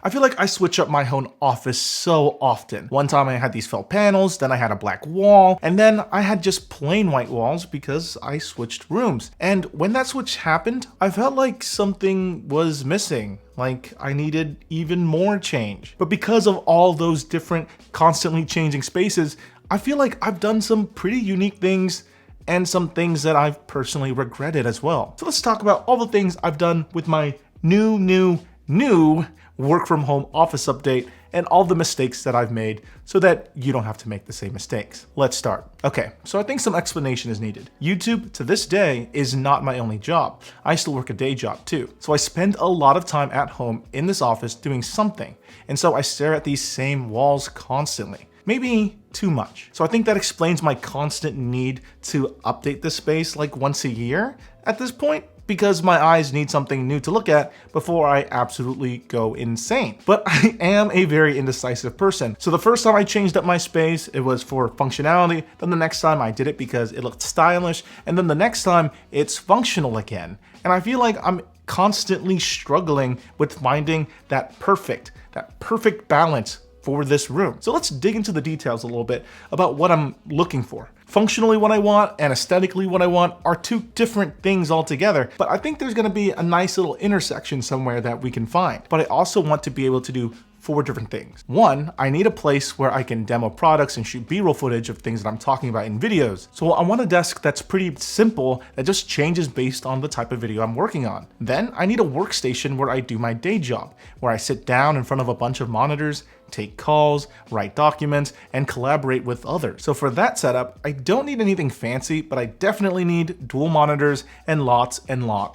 I feel like I switch up my home office so often. One time I had these felt panels, then I had a black wall, and then I had just plain white walls because I switched rooms. And when that switch happened, I felt like something was missing. Like I needed even more change. But because of all those different constantly changing spaces, I feel like I've done some pretty unique things and some things that I've personally regretted as well. So let's talk about all the things I've done with my new work from home office update and all the mistakes that I've made so that you don't have to make the same mistakes. Let's start. Okay, so I think some explanation is needed. YouTube to this day is not my only job. I still work a day job too. So I spend a lot of time at home in this office doing something. And so I stare at these same walls constantly. Maybe too much. So I think that explains my constant need to update this space like once a year at this point, because my eyes need something new to look at before I absolutely go insane. But I am a very indecisive person. So the first time I changed up my space, it was for functionality. Then the next time I did it because it looked stylish. And then the next time it's functional again. And I feel like I'm constantly struggling with finding that perfect balance for this room. So let's dig into the details a little bit about what I'm looking for. Functionally what I want and aesthetically what I want are two different things altogether, but I think there's gonna be a nice little intersection somewhere that we can find. But I also want to be able to do 4 different things. 1, I need a place where I can demo products and shoot B-roll footage of things that I'm talking about in videos. So I want a desk that's pretty simple, that just changes based on the type of video I'm working on. Then I need a workstation where I do my day job, where I sit down in front of a bunch of monitors, take calls, write documents, and collaborate with others. So for that setup, I don't need anything fancy, but I definitely need dual monitors and lots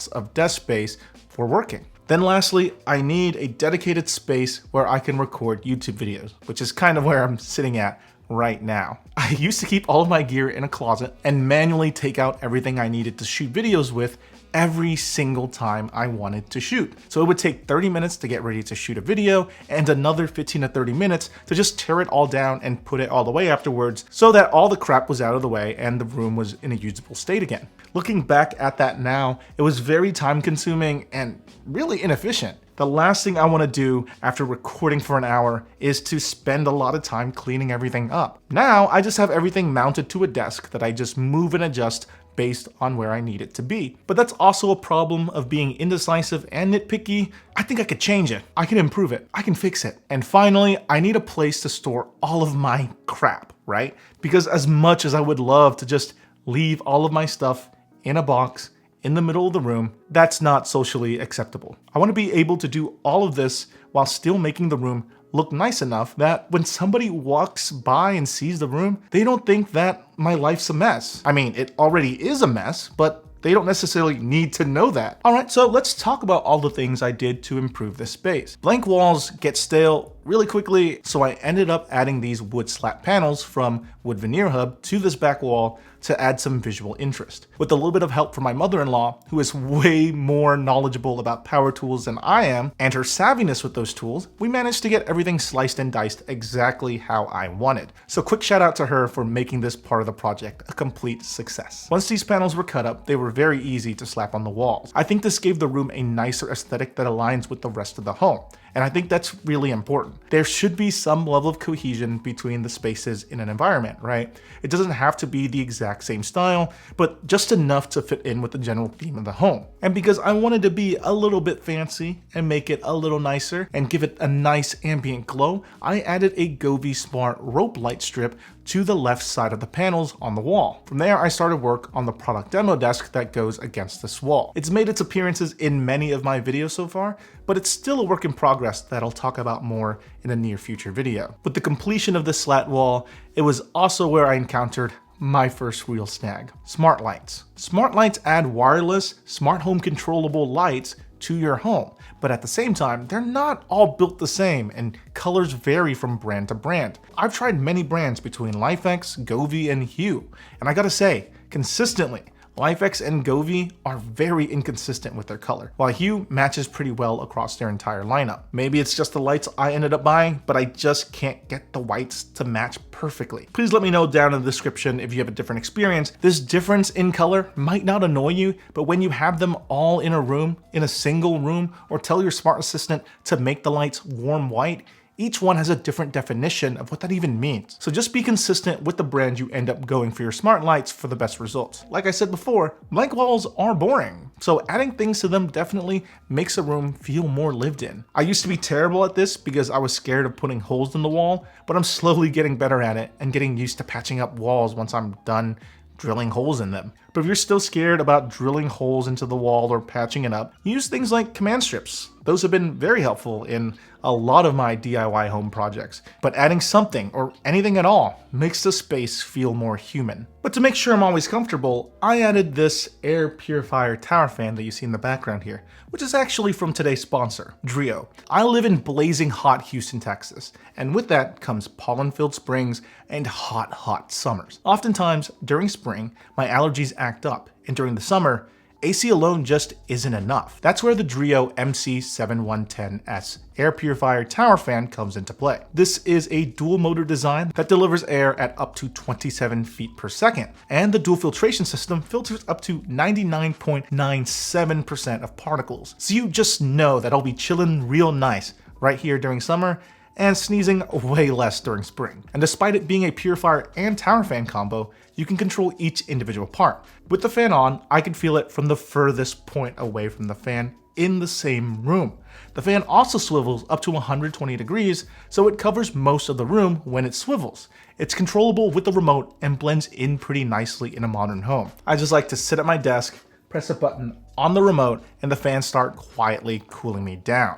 of desk space for working. Then lastly, I need a dedicated space where I can record YouTube videos, which is kind of where I'm sitting at right now. I used to keep all of my gear in a closet and manually take out everything I needed to shoot videos with every single time I wanted to shoot. So it would take 30 minutes to get ready to shoot a video and another 15 to 30 minutes to just tear it all down and put it all away afterwards so that all the crap was out of the way and the room was in a usable state again. Looking back at that now, it was very time consuming and really inefficient. The last thing I want to do after recording for an hour is to spend a lot of time cleaning everything up. Now I just have everything mounted to a desk that I just move and adjust based on where I need it to be. But that's also a problem of being indecisive and nitpicky. I think I could change it. I can improve it. I can fix it. And finally, I need a place to store all of my crap, right? Because as much as I would love to just leave all of my stuff in a box in the middle of the room, that's not socially acceptable. I want to be able to do all of this while still making the room look nice enough that when somebody walks by and sees the room, they don't think that my life's a mess. I mean, it already is a mess, but they don't necessarily need to know that. All right, so let's talk about all the things I did to improve this space. Blank walls get stale really quickly, so I ended up adding these wood slat panels from Wood Veneer Hub to this back wall to add some visual interest. With a little bit of help from my mother-in-law, who is way more knowledgeable about power tools than I am, and her savviness with those tools, we managed to get everything sliced and diced exactly how I wanted. So quick shout out to her for making this part of the project a complete success. Once these panels were cut up, they were very easy to slap on the walls. I think this gave the room a nicer aesthetic that aligns with the rest of the home. And I think that's really important. There should be some level of cohesion between the spaces in an environment, right? It doesn't have to be the exact same style, but just enough to fit in with the general theme of the home. And because I wanted to be a little bit fancy and make it a little nicer and give it a nice ambient glow, I added a Govee Smart rope light strip to the left side of the panels on the wall. From there, I started work on the product demo desk that goes against this wall. It's made its appearances in many of my videos so far, but it's still a work in progress that I'll talk about more in a near future video. With the completion of this slat wall, it was also where I encountered my first real snag: smart lights. Smart lights add wireless, smart home controllable lights to your home, but at the same time, they're not all built the same and colors vary from brand to brand. I've tried many brands between LifeX, Govee, and Hue, and I gotta say, consistently, LifeX and Govee are very inconsistent with their color, while Hue matches pretty well across their entire lineup. Maybe it's just the lights I ended up buying, but I just can't get the whites to match perfectly. Please let me know down in the description if you have a different experience. This difference in color might not annoy you, but when you have them all in a room, in a single room, or tell your smart assistant to make the lights warm white, each one has a different definition of what that even means. So just be consistent with the brand you end up going for your smart lights for the best results. Like I said before, blank walls are boring, so adding things to them definitely makes a room feel more lived in. I used to be terrible at this because I was scared of putting holes in the wall, but I'm slowly getting better at it and getting used to patching up walls once I'm done drilling holes in them. But if you're still scared about drilling holes into the wall or patching it up, use things like command strips. Those have been very helpful in a lot of my DIY home projects. But adding something or anything at all makes the space feel more human. But to make sure I'm always comfortable, I added this air purifier tower fan that you see in the background here, which is actually from today's sponsor, Drio. I live in blazing hot Houston, Texas, and with that comes pollen-filled springs and hot summers. Oftentimes, during spring, my allergies act up, and during the summer, AC alone just isn't enough. That's where the Drio MC7110S air purifier tower fan comes into play. This is a dual motor design that delivers air at up to 27 feet per second, and the dual filtration system filters up to 99.97% of particles. So you just know that I'll be chilling real nice right here during summer and sneezing way less during spring. And despite it being a purifier and tower fan combo, you can control each individual part. With the fan on, I can feel it from the furthest point away from the fan in the same room. The fan also swivels up to 120 degrees, so it covers most of the room when it swivels. It's controllable with the remote and blends in pretty nicely in a modern home. I just like to sit at my desk, press a button on the remote, and the fan starts quietly cooling me down.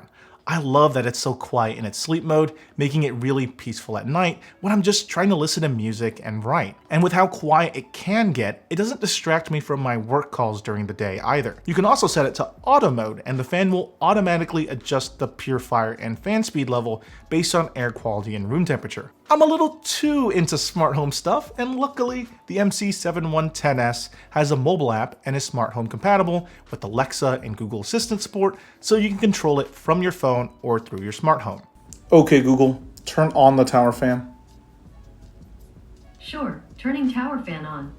I love that it's so quiet in its sleep mode, making it really peaceful at night when I'm just trying to listen to music and write. And with how quiet it can get, it doesn't distract me from my work calls during the day either. You can also set it to auto mode, and the fan will automatically adjust the purifier and fan speed level based on air quality and room temperature. I'm a little too into smart home stuff, and luckily the MC7110S has a mobile app and is smart home compatible with Alexa and Google Assistant support, so you can control it from your phone or through your smart home. Okay Google, turn on the tower fan. Sure, turning tower fan on.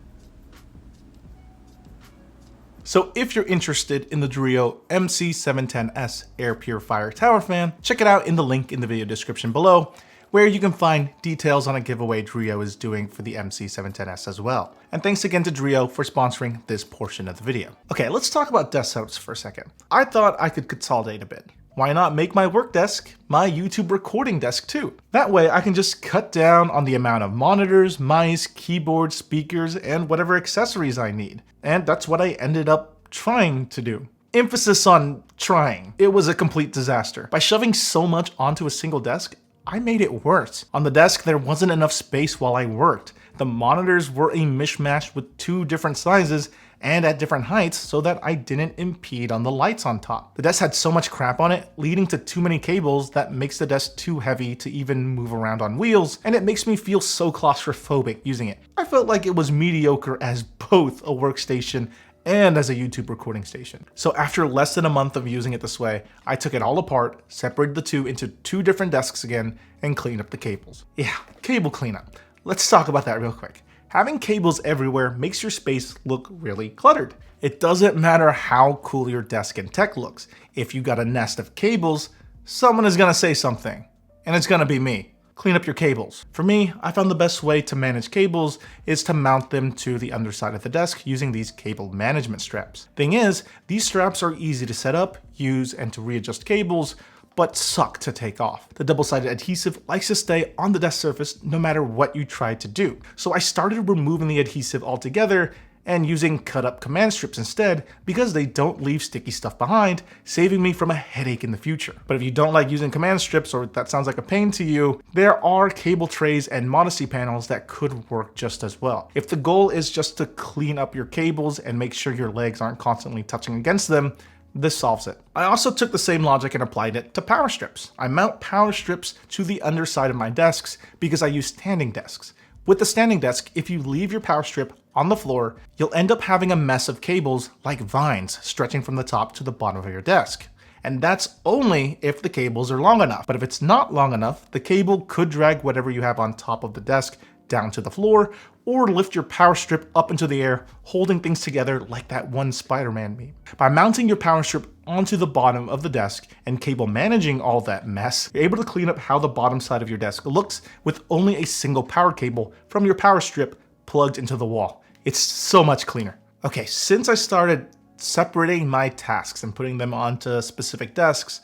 So if you're interested in the Drio MC710S air purifier tower fan, check it out in the link in the video description below, where you can find details on a giveaway Drio is doing for the MC710S as well. And thanks again to Drio for sponsoring this portion of the video. Okay, let's talk about desk setups for a second. I thought I could consolidate a bit. Why not make my work desk my YouTube recording desk too? That way I can just cut down on the amount of monitors, mice, keyboard, speakers, and whatever accessories I need. And that's what I ended up trying to do. Emphasis on trying. It was a complete disaster. By shoving so much onto a single desk, I made it worse. On the desk, there wasn't enough space while I worked. The monitors were a mishmash with two different sizes and at different heights so that I didn't impede on the lights on top. The desk had so much crap on it, leading to too many cables that makes the desk too heavy to even move around on wheels, and it makes me feel so claustrophobic using it. I felt like it was mediocre as both a workstation and as a YouTube recording station. So after less than a month of using it this way, I took it all apart, separated the two into two different desks again, and cleaned up the cables. Yeah, cable cleanup. Let's talk about that real quick. Having cables everywhere makes your space look really cluttered. It doesn't matter how cool your desk and tech looks. If you got a nest of cables, someone is gonna say something, and it's gonna be me. Clean up your cables. For me, I found the best way to manage cables is to mount them to the underside of the desk using these cable management straps. Thing is, these straps are easy to set up, use, and to readjust cables, but suck to take off. The double-sided adhesive likes to stay on the desk surface no matter what you try to do. So I started removing the adhesive altogether and using cut-up command strips instead because they don't leave sticky stuff behind, saving me from a headache in the future. But if you don't like using command strips or that sounds like a pain to you, there are cable trays and modesty panels that could work just as well. If the goal is just to clean up your cables and make sure your legs aren't constantly touching against them, this solves it. I also took the same logic and applied it to power strips. I mount power strips to the underside of my desks because I use standing desks. With the standing desk, if you leave your power strip on the floor, you'll end up having a mess of cables like vines stretching from the top to the bottom of your desk. And that's only if the cables are long enough. But if it's not long enough, the cable could drag whatever you have on top of the desk down to the floor, or lift your power strip up into the air, holding things together like that one Spider-Man meme. By mounting your power strip onto the bottom of the desk and cable managing all that mess, you're able to clean up how the bottom side of your desk looks with only a single power cable from your power strip plugged into the wall. It's so much cleaner. Okay, since I started separating my tasks and putting them onto specific desks,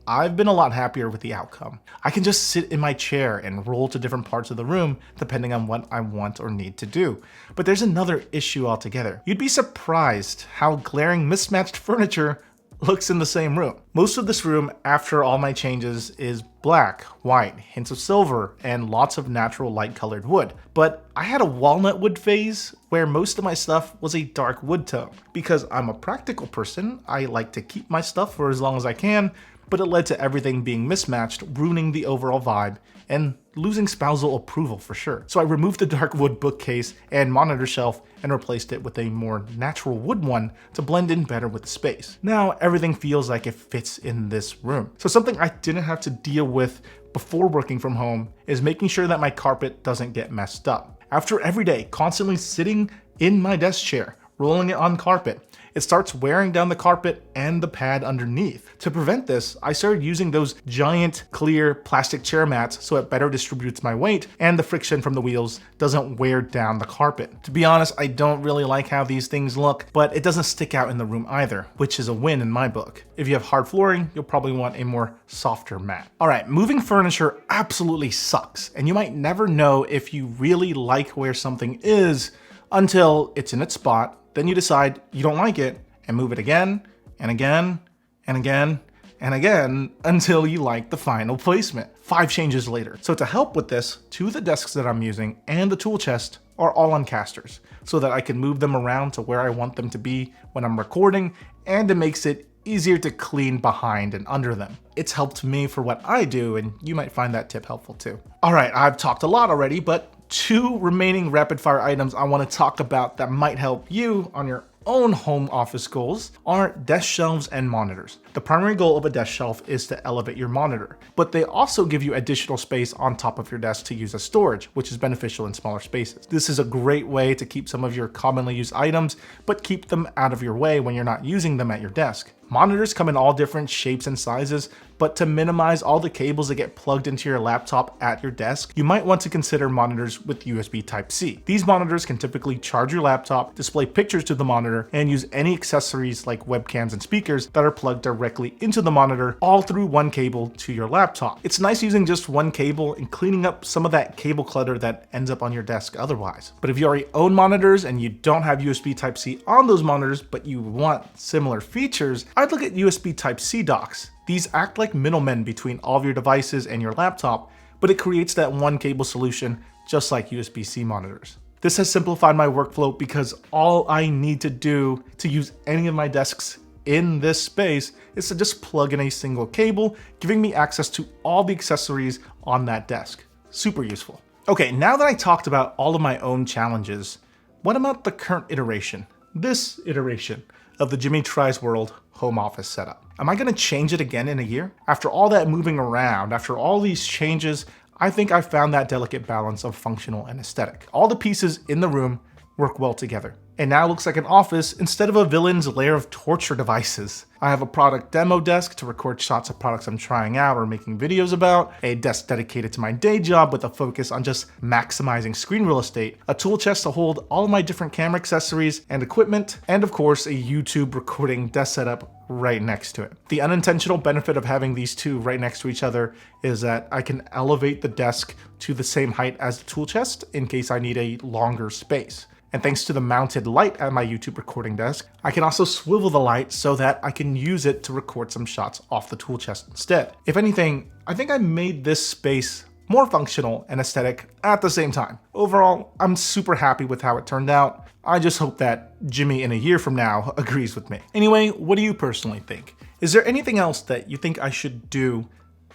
I've been a lot happier with the outcome. I can just sit in my chair and roll to different parts of the room depending on what I want or need to do. But there's another issue altogether. You'd be surprised how glaring mismatched furniture looks in the same room. Most of this room, after all my changes, is black, white, hints of silver, and lots of natural light colored wood. But I had a walnut wood phase where most of my stuff was a dark wood tone. Because I'm a practical person, I like to keep my stuff for as long as I can, but it led to everything being mismatched, ruining the overall vibe, and losing spousal approval for sure. So I removed the dark wood bookcase and monitor shelf and replaced it with a more natural wood one to blend in better with the space. Now everything feels like it fits in this room. So something I didn't have to deal with before working from home is making sure that my carpet doesn't get messed up. After every day constantly sitting in my desk chair, rolling it on carpet, it starts wearing down the carpet and the pad underneath. To prevent this, I started using those giant clear plastic chair mats so it better distributes my weight and the friction from the wheels doesn't wear down the carpet. To be honest, I don't really like how these things look, but it doesn't stick out in the room either, which is a win in my book. If you have hard flooring, you'll probably want a more softer mat. All right, moving furniture absolutely sucks, and you might never know if you really like where something is until it's in its spot. Then you decide you don't like it and move it again and again and again and again until you like the final placement. 5 changes later. So to help with this, 2 of the desks that I'm using and the tool chest are all on casters so that I can move them around to where I want them to be when I'm recording, and it makes it easier to clean behind and under them. It's helped me for what I do, and you might find that tip helpful too. All right, I've talked a lot already, but 2 remaining rapid fire items I want to talk about that might help you on your own home office goals are desk shelves and monitors. The primary goal of a desk shelf is to elevate your monitor, but they also give you additional space on top of your desk to use as storage, which is beneficial in smaller spaces. This is a great way to keep some of your commonly used items, but keep them out of your way when you're not using them at your desk. Monitors come in all different shapes and sizes, but to minimize all the cables that get plugged into your laptop at your desk, you might want to consider monitors with USB Type-C. These monitors can typically charge your laptop, display pictures to the monitor, and use any accessories like webcams and speakers that are plugged directly into the monitor, all through one cable to your laptop. It's nice using just one cable and cleaning up some of that cable clutter that ends up on your desk otherwise. But if you already own monitors and you don't have USB Type-C on those monitors, but you want similar features, I'd look at USB Type-C docks. These act like middlemen between all of your devices and your laptop, but it creates that one cable solution just like USB-C monitors. This has simplified my workflow because all I need to do to use any of my desks in this space is to just plug in a single cable, giving me access to all the accessories on that desk. Super useful. Okay, now that I talked about all of my own challenges, what about the current iteration, this iteration of the Jimmy Tries World home office setup? Am I gonna change it again in a year? After all that moving around, after all these changes, I think I found that delicate balance of functional and aesthetic. All the pieces in the room work well together. It now looks like an office instead of a villain's lair of torture devices. I have a product demo desk to record shots of products I'm trying out or making videos about, a desk dedicated to my day job with a focus on just maximizing screen real estate, a tool chest to hold all of my different camera accessories and equipment, and of course a YouTube recording desk setup right next to it. The unintentional benefit of having these 2 right next to each other is that I can elevate the desk to the same height as the tool chest in case I need a longer space. And thanks to the mounted light at my YouTube recording desk, I can also swivel the light so that I can use it to record some shots off the tool chest instead. If anything, I think I made this space more functional and aesthetic at the same time. Overall, I'm super happy with how it turned out. I just hope that Jimmy in a year from now agrees with me. Anyway, what do you personally think? Is there anything else that you think I should do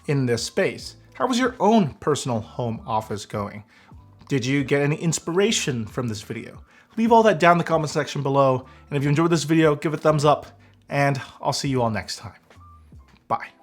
in this space? How was your own personal home office going? Did you get any inspiration from this video? Leave all that down in the comment section below. And if you enjoyed this video, give it a thumbs up, and I'll see you all next time. Bye.